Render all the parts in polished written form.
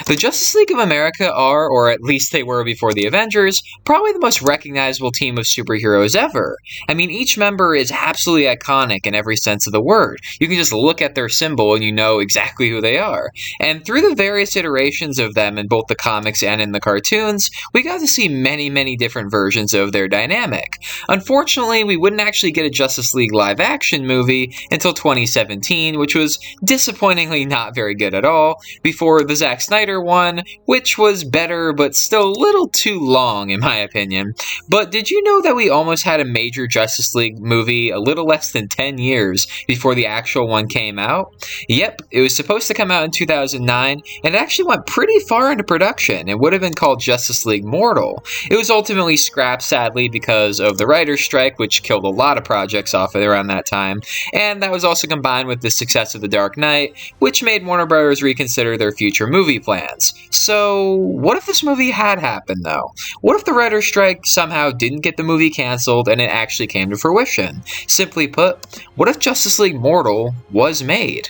The Justice League of America are, or at least they were before the Avengers, probably the most recognizable team of superheroes ever. I mean, each member is absolutely iconic in every sense of the word. You can just look at their symbol and you know exactly who they are. And through the various iterations of them in both the comics and in the cartoons, we got to see many, many different versions of their dynamic. Unfortunately, we wouldn't actually get a Justice League live-action movie until 2017, which was disappointingly not very good at all, before the Zack Snyder one, which was better but still a little too long in my opinion. But did you know that we almost had a major Justice League movie a little less than 10 years before the actual one came out? Yep, it was supposed to come out in 2009, and it actually went pretty far into production. It would have been called Justice League Mortal. It was ultimately scrapped, sadly, because of the writer's strike, which killed a lot of projects off around that time, and that was also combined with the success of The Dark Knight, which made Warner Bros. Reconsider their future movie plans. So, what if this movie had happened, though? What if the writer's strike somehow didn't get the movie canceled and it actually came to fruition? Simply put, what if Justice League Mortal was made?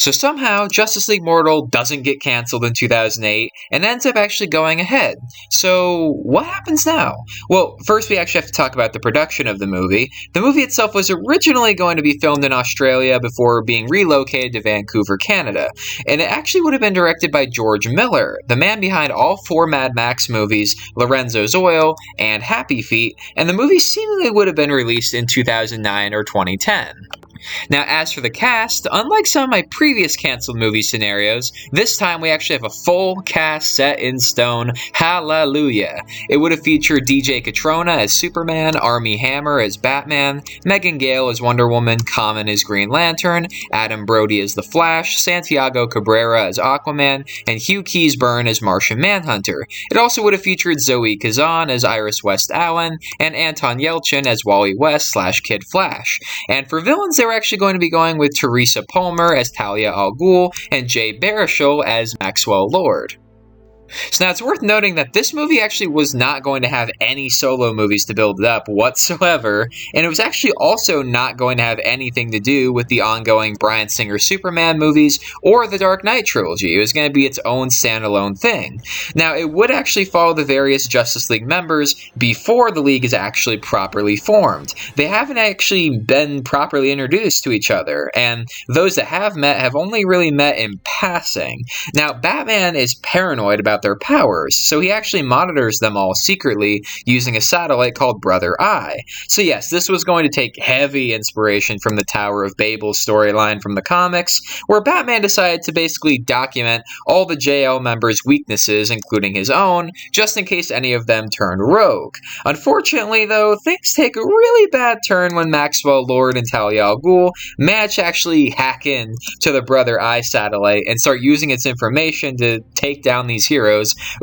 So somehow, Justice League Mortal doesn't get canceled in 2008 and ends up actually going ahead. So what happens now? Well, first we actually have to talk about the production of the movie. The movie itself was originally going to be filmed in Australia before being relocated to Vancouver, Canada. And it actually would have been directed by George Miller, the man behind all 4 Mad Max movies, Lorenzo's Oil, and Happy Feet, and the movie seemingly would have been released in 2009 or 2010. Now, as for the cast, unlike some of my previous canceled movie scenarios, this time we actually have a full cast set in stone. Hallelujah! It would have featured DJ Catrona as Superman, Armie Hammer as Batman, Megan Gale as Wonder Woman, Common as Green Lantern, Adam Brody as The Flash, Santiago Cabrera as Aquaman, and Hugh Keays-Byrne as Martian Manhunter. It also would have featured Zoe Kazan as Iris West Allen, and Anton Yelchin as Wally West / Kid Flash. And for villains, they were actually going to be going with Teresa Palmer as Talia al Ghul and Jay Baruchel as Maxwell Lord. So now it's worth noting that this movie actually was not going to have any solo movies to build it up whatsoever, and it was actually also not going to have anything to do with the ongoing Bryan Singer Superman movies or the Dark Knight trilogy. It was going to be its own standalone thing. Now, it would actually follow the various Justice League members before the League is actually properly formed. They haven't actually been properly introduced to each other, and those that have met have only really met in passing. Now, Batman is paranoid about their powers, so he actually monitors them all secretly using a satellite called Brother Eye. So yes, this was going to take heavy inspiration from the Tower of Babel storyline from the comics, where Batman decided to basically document all the JL members' weaknesses, including his own, just in case any of them turned rogue. Unfortunately, though, things take a really bad turn when Maxwell Lord and Talia al Ghul manage to actually hack in to the Brother Eye satellite and start using its information to take down these heroes.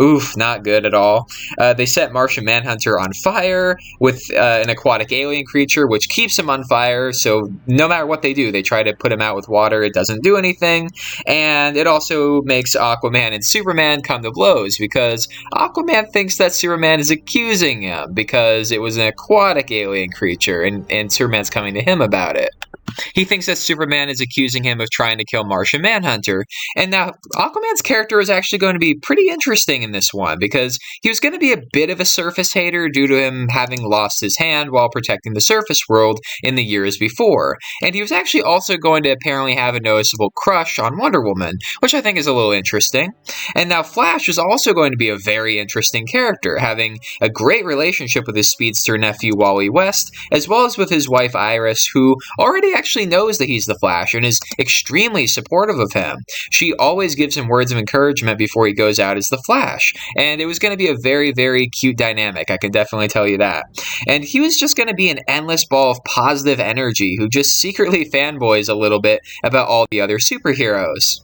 Oof, not good at all. They set Martian Manhunter on fire with an aquatic alien creature, which keeps him on fire, so no matter what they do, they try to put him out with water, it doesn't do anything, and it also makes Aquaman and Superman come to blows, because Aquaman thinks that Superman is accusing him, because it was an aquatic alien creature, and Superman's coming to him about it. He thinks that Superman is accusing him of trying to kill Martian Manhunter. And now, Aquaman's character is actually going to be pretty interesting in this one, because he was going to be a bit of a surface hater due to him having lost his hand while protecting the surface world in the years before. And he was actually also going to apparently have a noticeable crush on Wonder Woman, which I think is a little interesting. And now, Flash is also going to be a very interesting character, having a great relationship with his speedster nephew Wally West, as well as with his wife Iris, who already actually knows that he's the Flash and is extremely supportive of him. She always gives him words of encouragement before he goes out as the Flash, and it was going to be a very, very cute dynamic, I can definitely tell you that. And he was just going to be an endless ball of positive energy who just secretly fanboys a little bit about all the other superheroes.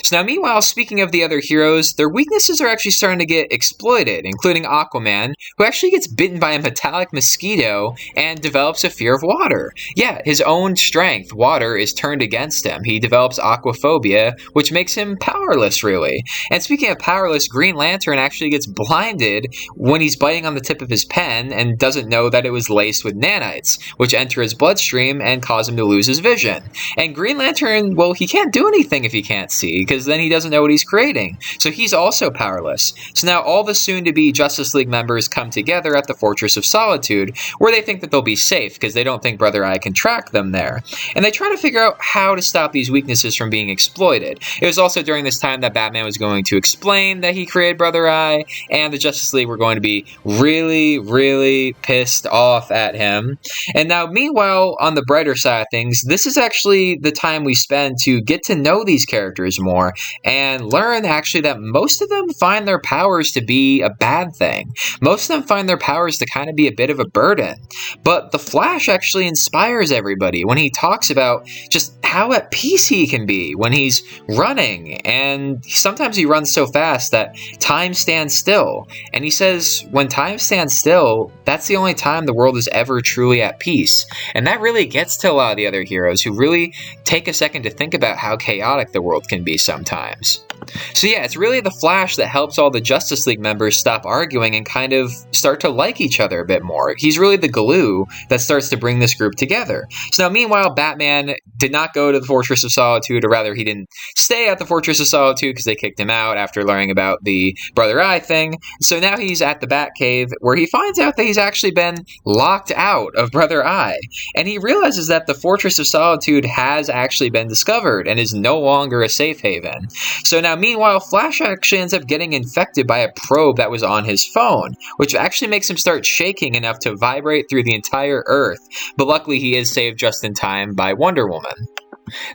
So now, meanwhile, speaking of the other heroes, their weaknesses are actually starting to get exploited, including Aquaman, who actually gets bitten by a metallic mosquito and develops a fear of water. Yeah, his own strength, water, is turned against him. He develops aquaphobia, which makes him powerless, really. And speaking of powerless, Green Lantern actually gets blinded when he's biting on the tip of his pen and doesn't know that it was laced with nanites, which enter his bloodstream and cause him to lose his vision. And Green Lantern, well, he can't do anything if he can't see, because then he doesn't know what he's creating. So he's also powerless. So now all the soon-to-be Justice League members come together at the Fortress of Solitude, where they think that they'll be safe, because they don't think Brother Eye can track them there. And they try to figure out how to stop these weaknesses from being exploited. It was also during this time that Batman was going to explain that he created Brother Eye, and the Justice League were going to be really, really pissed off at him. And now, meanwhile, on the brighter side of things, this is actually the time we spend to get to know these characters more and learn actually that most of them find their powers to be a bad thing. Most of them find their powers to kind of be a bit of a burden. But the Flash actually inspires everybody when he talks about just how at peace he can be when he's running, and sometimes he runs so fast that time stands still. And he says when time stands still, that's the only time the world is ever truly at peace. And that really gets to a lot of the other heroes who really take a second to think about how chaotic the world can be sometimes. So yeah, it's really the Flash that helps all the Justice League members stop arguing and kind of start to like each other a bit more. He's really the glue that starts to bring this group together. So now, meanwhile, Batman did not go to the Fortress of Solitude, or rather, he didn't stay at the Fortress of Solitude because they kicked him out after learning about the Brother Eye thing. So now he's at the Batcave, where he finds out that he's actually been locked out of Brother Eye. And he realizes that the Fortress of Solitude has actually been discovered and is no longer a safe haven. So now, meanwhile, Flash actually ends up getting infected by a probe that was on his phone, which actually makes him start shaking enough to vibrate through the entire Earth. But luckily, he is saved just in time by Wonder Woman.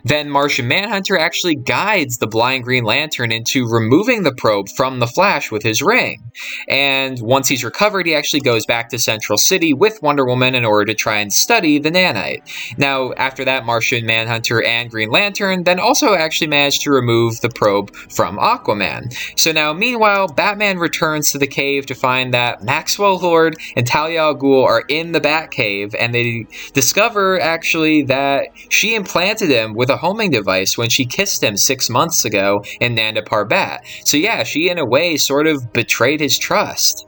Then Martian Manhunter actually guides the blind Green Lantern into removing the probe from the Flash with his ring. And once he's recovered, he actually goes back to Central City with Wonder Woman in order to try and study the nanite. Now, after that, Martian Manhunter and Green Lantern then also actually managed to remove the probe from Aquaman. So now, meanwhile, Batman returns to the cave to find that Maxwell Lord and Talia al Ghul are in the Batcave, and they discover actually that she implanted him with a homing device when she kissed him 6 months ago in Nanda Parbat. So yeah, she in a way sort of betrayed his trust.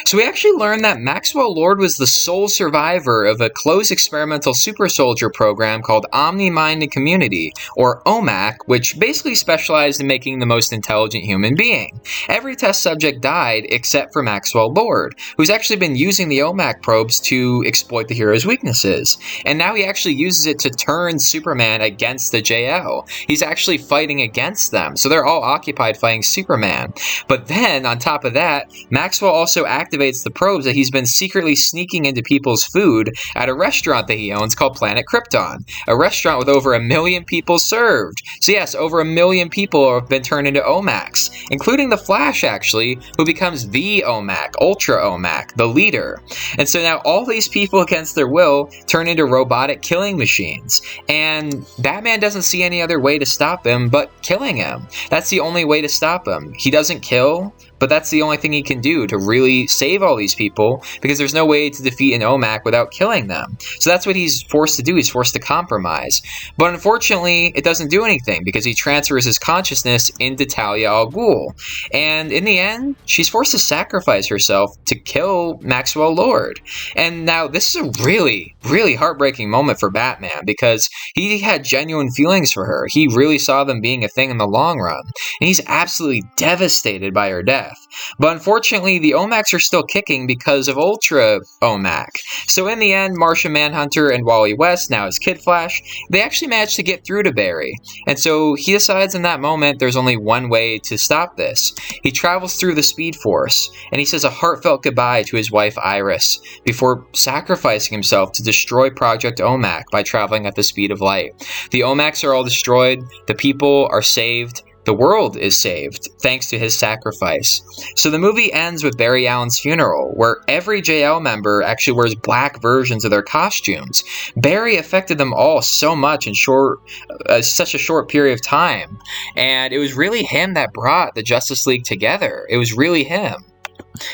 So we actually learned that Maxwell Lord was the sole survivor of a closed experimental super soldier program called Omni-Mind and Community, or OMAC, which basically specialized in making the most intelligent human being. Every test subject died except for Maxwell Lord, who's actually been using the OMAC probes to exploit the hero's weaknesses. And now he actually uses it to turn Superman against the JL. He's actually fighting against them, so they're all occupied fighting Superman. But then, on top of that, Maxwell also activates the probes that he's been secretly sneaking into people's food at a restaurant that he owns called Planet Krypton, a restaurant with over 1 million people served. So yes, over 1 million people have been turned into OMACs, including the Flash actually, who becomes the OMAC, Ultra OMAC, the leader. And so now all these people against their will turn into robotic killing machines, and Batman doesn't see any other way to stop him but killing him. That's the only way to stop him. He doesn't kill, but that's the only thing he can do to really save all these people, because there's no way to defeat an OMAC without killing them. So that's what he's forced to do. He's forced to compromise. But unfortunately, it doesn't do anything, because he transfers his consciousness into Talia al Ghul. And in the end, she's forced to sacrifice herself to kill Maxwell Lord. And now this is a really, really heartbreaking moment for Batman, because he had genuine feelings for her. He really saw them being a thing in the long run. And he's absolutely devastated by her death. But unfortunately, the OMACs are still kicking because of Ultra OMAC. So in the end, Martian Manhunter and Wally West, now as Kid Flash, they actually managed to get through to Barry. And so he decides in that moment there's only one way to stop this. He travels through the Speed Force, and he says a heartfelt goodbye to his wife Iris before sacrificing himself to destroy Project OMAC by traveling at the speed of light. The OMACs are all destroyed, the people are saved, the world is saved thanks to his sacrifice. So the movie ends with Barry Allen's funeral, where every JL member actually wears black versions of their costumes. Barry affected them all so much in such a short period of time, and it was really him that brought the Justice League together. It was really him.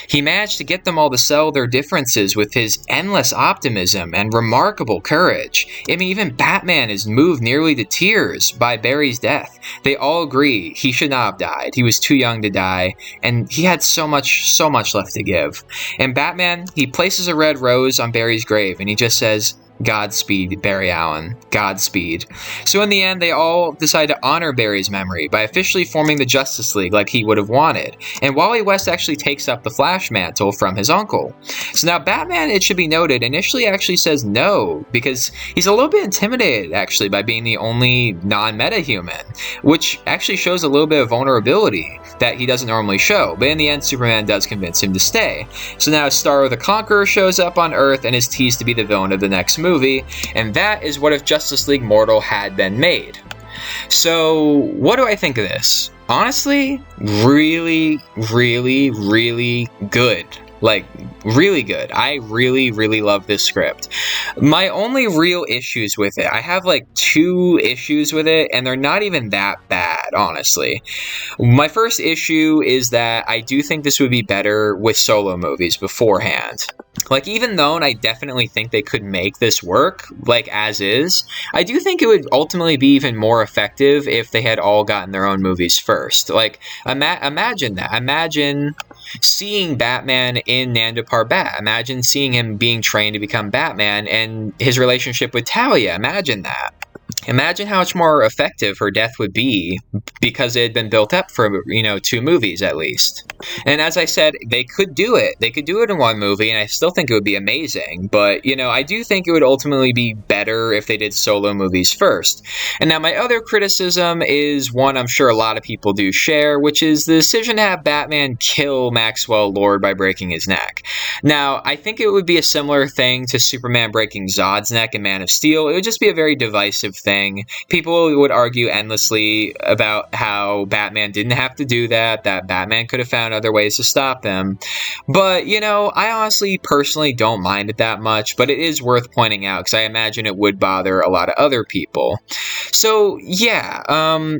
He managed to get them all to sell their differences with his endless optimism and remarkable courage. I mean, even Batman is moved nearly to tears by Barry's death. They all agree he should not have died. He was too young to die, and he had so much left to give. And Batman, he places a red rose on Barry's grave, and he just says, "Godspeed, Barry Allen. Godspeed." So in the end, they all decide to honor Barry's memory by officially forming the Justice League like he would have wanted. And Wally West actually takes up the Flash mantle from his uncle. So now Batman, it should be noted, initially actually says no, because he's a little bit intimidated actually by being the only non-meta human, which actually shows a little bit of vulnerability that he doesn't normally show. But in the end, Superman does convince him to stay. So now Starro the Conqueror shows up on Earth and is teased to be the villain of the next movie, and that is what if Justice League Mortal had been made. So what do I think of this? Honestly, really good. Like, really good. I really love this script. My only real issues with it, I have like 2 issues with it, and they're not even that bad, honestly. My first issue is that I do think this would be better with solo movies beforehand. Like, even though I definitely think they could make this work, like, as is, I do think it would ultimately be even more effective if they had all gotten their own movies first. Like, imagine that. Imagine seeing Batman in Nanda Parbat. Imagine seeing him being trained to become Batman and his relationship with Talia. Imagine that. Imagine how much more effective her death would be because it had been built up for, 2 movies at least. And as I said, they could do it. They could do it in 1 movie, and I still think it would be amazing. But, I do think it would ultimately be better if they did solo movies first. And now my other criticism is one I'm sure a lot of people do share, which is the decision to have Batman kill Maxwell Lord by breaking his neck. Now, I think it would be a similar thing to Superman breaking Zod's neck in Man of Steel. It would just be a very divisive thing. People would argue endlessly about how Batman didn't have to do that Batman could have found other ways to stop them. But, I honestly, personally don't mind it that much, but it is worth pointing out because I imagine it would bother a lot of other people. So, yeah,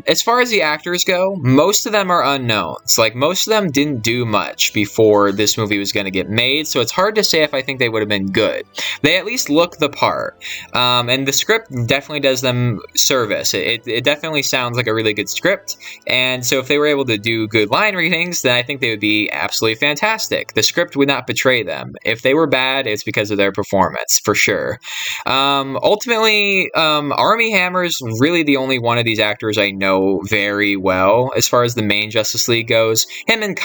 as far as the actors go, most of them are unknowns. Like, most of them didn't do much before this movie was going to get made, so it's hard to say if I think they would have been good. They at least look the part, and the script definitely does them service. It definitely sounds like a really good script, and so if they were able to do good line readings, then I think they would be absolutely fantastic. The script would not betray them. If they were bad, it's because of their performance, for sure. Ultimately, Armie Hammer's really the only one of these actors I know very well as far as the main Justice League goes. Him and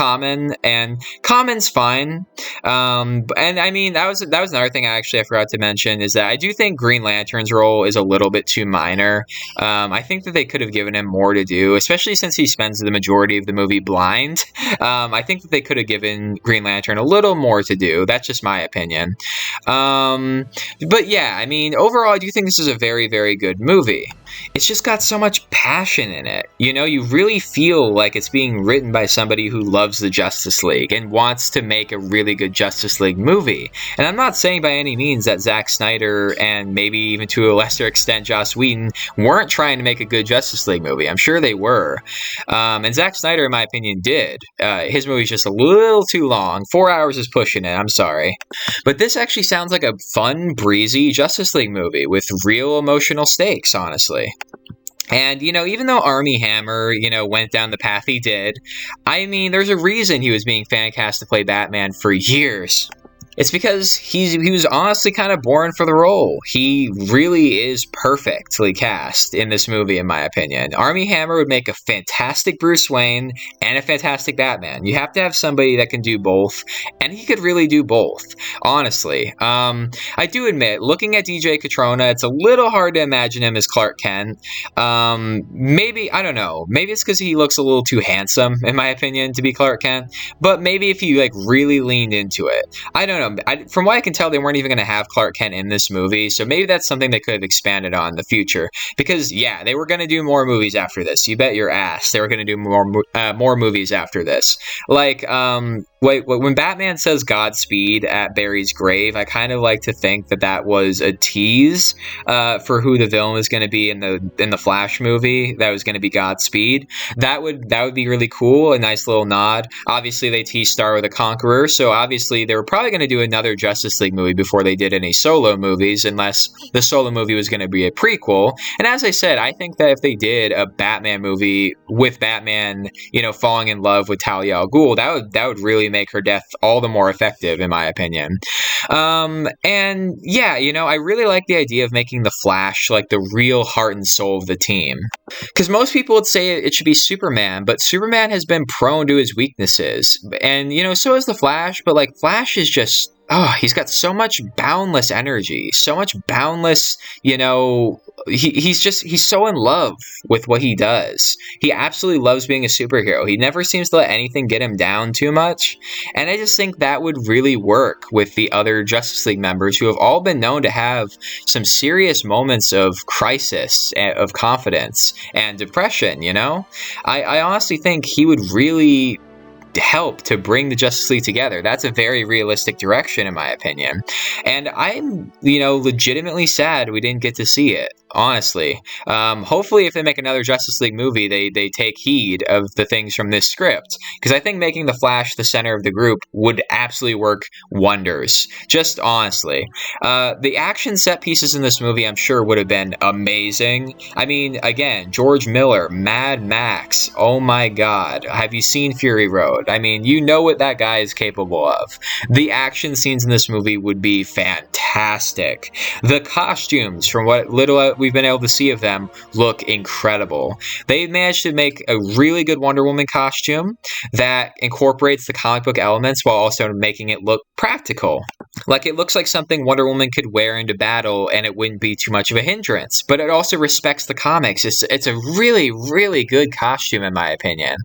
Common's fine. And I mean, that was another thing I forgot to mention, is that I do think Green Lantern's role is a little bit too minor. I think that they could have given him more to do, especially since he spends the majority of the movie blind. I think that they could have given Green Lantern a little more to do. That's just my opinion. But yeah, I mean, overall, I do think this is a very, very good movie. It's just got so much passion in it. You really feel like it's being written by somebody who loves the Justice League and wants to make a really good Justice League movie. And I'm not saying by any means that Zack Snyder and maybe even to a lesser extent Joss Whedon weren't trying to make a good Justice League movie. I'm sure they were. And Zack Snyder, in my opinion, did. His movie's just a little too long. 4 hours is pushing it. I'm sorry. But this actually sounds like a fun, breezy Justice League movie with real emotional stakes, honestly. And, even though Armie Hammer, went down the path he did, I mean, there's a reason he was being fan cast to play Batman for years. It's because he was honestly kind of born for the role. He really is perfectly cast in this movie, in my opinion. Armie Hammer would make a fantastic Bruce Wayne and a fantastic Batman. You have to have somebody that can do both, and he could really do both, honestly. I do admit, looking at DJ Catrona, it's a little hard to imagine him as Clark Kent. Maybe, I don't know, maybe it's because he looks a little too handsome, in my opinion, to be Clark Kent, but maybe if you, really leaned into it. I don't know. know. From what I can tell, they weren't even going to have Clark Kent in this movie, so maybe that's something they could have expanded on in the future. Because yeah, they were going to do more movies after this. You bet your ass, they were going to do more movies after this. Like, when Batman says Godspeed at Barry's grave, I kind of like to think that was a tease for who the villain was going to be in the Flash movie. That was going to be Godspeed. That would be really cool. A nice little nod. Obviously, they teased Star the Conqueror, so obviously they were probably going to do another Justice League movie before they did any solo movies, unless the solo movie was going to be a prequel. And as I said, I think that if they did a Batman movie with Batman, falling in love with Talia al Ghul, that would really make her death all the more effective, in my opinion. And yeah, I really like the idea of making the Flash like the real heart and soul of the team. Because most people would say it should be Superman, but Superman has been prone to his weaknesses. And, so is the Flash, but like Flash is just, he's got so much boundless energy, so much boundless, he's so in love with what he does. He absolutely loves being a superhero. He never seems to let anything get him down too much. And I just think that would really work with the other Justice League members who have all been known to have some serious moments of crisis, of confidence, and depression, I honestly think he would really help to bring the Justice League together. That's a very realistic direction, in my opinion. And I'm, legitimately sad we didn't get to see it, honestly. Hopefully, if they make another Justice League movie, they take heed of the things from this script. Because I think making the Flash the center of the group would absolutely work wonders. Just honestly. The action set pieces in this movie, I'm sure, would have been amazing. I mean, again, George Miller, Mad Max, oh my god. Have you seen Fury Road? I mean, you know what that guy is capable of. The action scenes in this movie would be fantastic. The costumes, from what little we've been able to see of them, look incredible. They managed to make a really good Wonder Woman costume that incorporates the comic book elements while also making it look practical. Like, it looks like something Wonder Woman could wear into battle and it wouldn't be too much of a hindrance. But it also respects the comics. It's a really, really good costume, in my opinion.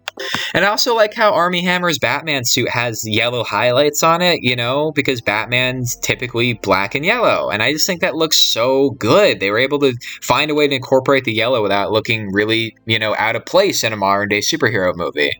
And I also like how Armie Hammer's Batman suit has yellow highlights on it, because Batman's typically black and yellow. And I just think that looks so good. They were able to find a way to incorporate the yellow without looking really, out of place in a modern day superhero movie.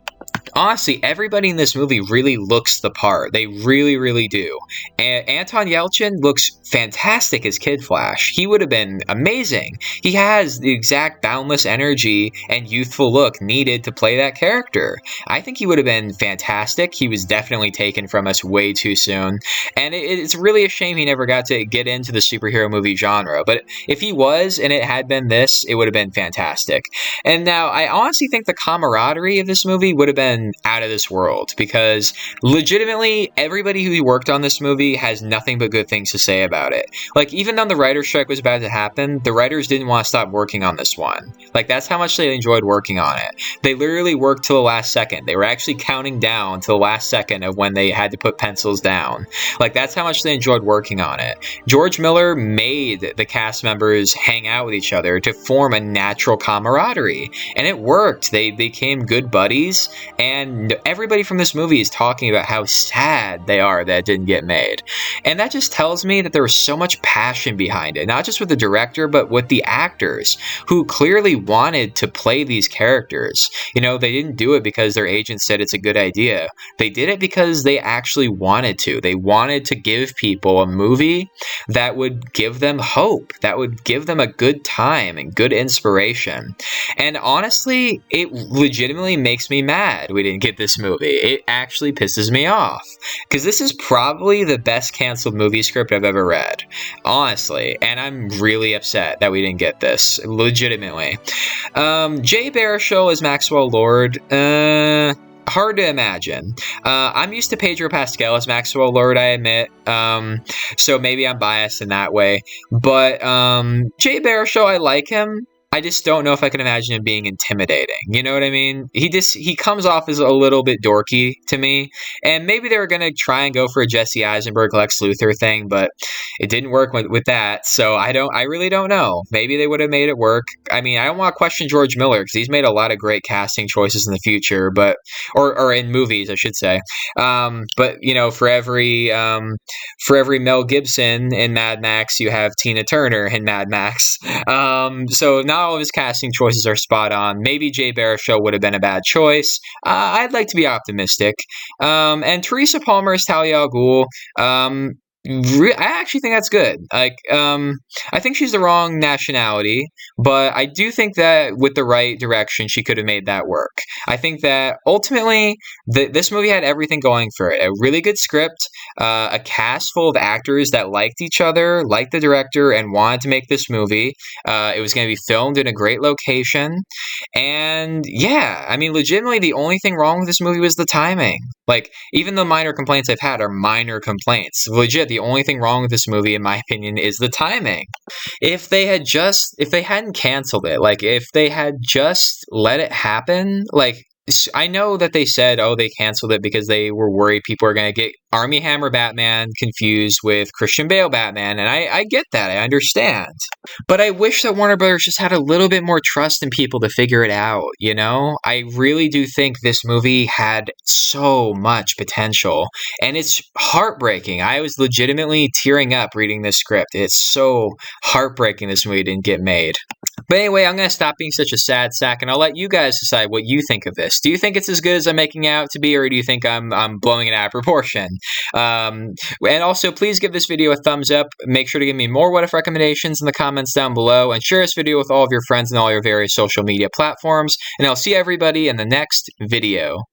Honestly, everybody in this movie really looks the part. They really, really do. And Anton Yelchin looks fantastic as Kid Flash. He would have been amazing. He has the exact boundless energy and youthful look needed to play that character. I think he would have been fantastic. He was definitely taken from us way too soon. And it's really a shame he never got to get into the superhero movie genre. But if he was, and it had been this, it would have been fantastic. And now, I honestly think the camaraderie of this movie would have been out of this world, because legitimately everybody who worked on this movie has nothing but good things to say about it. Like, even though the writer's strike was about to happen, the writers didn't want to stop working on this one. Like, that's how much they enjoyed working on it. They literally worked till the last second. They were actually counting down to the last second of when they had to put pencils down. Like, that's how much they enjoyed working on it. George Miller made the cast members hang out with each other to form a natural camaraderie, and it worked. They became good buddies, and everybody from this movie is talking about how sad they are that it didn't get made. And that just tells me that there was so much passion behind it, not just with the director, but with the actors, who clearly wanted to play these characters. They didn't do it because their agent said it's a good idea. They did it because they actually wanted to. They wanted to give people a movie that would give them hope, that would give them a good time and good inspiration. And honestly, it legitimately makes me mad we didn't get this movie. It actually pisses me off, because this is probably the best canceled movie script I've ever read, honestly, and I'm really upset that we didn't get this, legitimately. Jay Baruchel as Maxwell Lord, hard to imagine. I'm used to Pedro Pascal as Maxwell Lord, I admit, so maybe I'm biased in that way, but Jay Baruchel, I like him. I just don't know if I can imagine him being intimidating. You know what I mean? He comes off as a little bit dorky to me. And maybe they were gonna try and go for a Jesse Eisenberg Lex Luthor thing, but it didn't work with that. So I really don't know. Maybe they would have made it work. I mean, I don't want to question George Miller because he's made a lot of great casting choices in the future, but or in movies, I should say. But you know, for every Mel Gibson in Mad Max, you have Tina Turner in Mad Max. So not all of his casting choices are spot on. Maybe Jay Baruchel would have been a bad choice. I'd like to be optimistic. And Teresa Palmer as Talia al Ghul. I actually think that's good. I think she's the wrong nationality, but I do think that with the right direction, she could have made that work. I think that ultimately, this movie had everything going for it. A really good script, a cast full of actors that liked each other, liked the director, and wanted to make this movie. It was going to be filmed in a great location. And yeah, I mean, legitimately, the only thing wrong with this movie was the timing. Like, even the minor complaints I've had are minor complaints. Legit, the only thing wrong with this movie, in my opinion, is the timing. If they hadn't canceled it, like, if they had just let it happen, like, I know that they said, oh, they canceled it because they were worried people are going to get Armie Hammer Batman confused with Christian Bale Batman, and I get that, I understand. But I wish that Warner Brothers just had a little bit more trust in people to figure it out, you know? I really do think this movie had so much potential, and it's heartbreaking. I was legitimately tearing up reading this script. It's so heartbreaking this movie didn't get made. But anyway, I'm going to stop being such a sad sack, and I'll let you guys decide what you think of this. Do you think it's as good as I'm making it out to be, or do you think I'm blowing it out of proportion? And also, please give this video a thumbs up. Make sure to give me more what if recommendations in the comments down below, and share this video with all of your friends and all your various social media platforms. And I'll see everybody in the next video.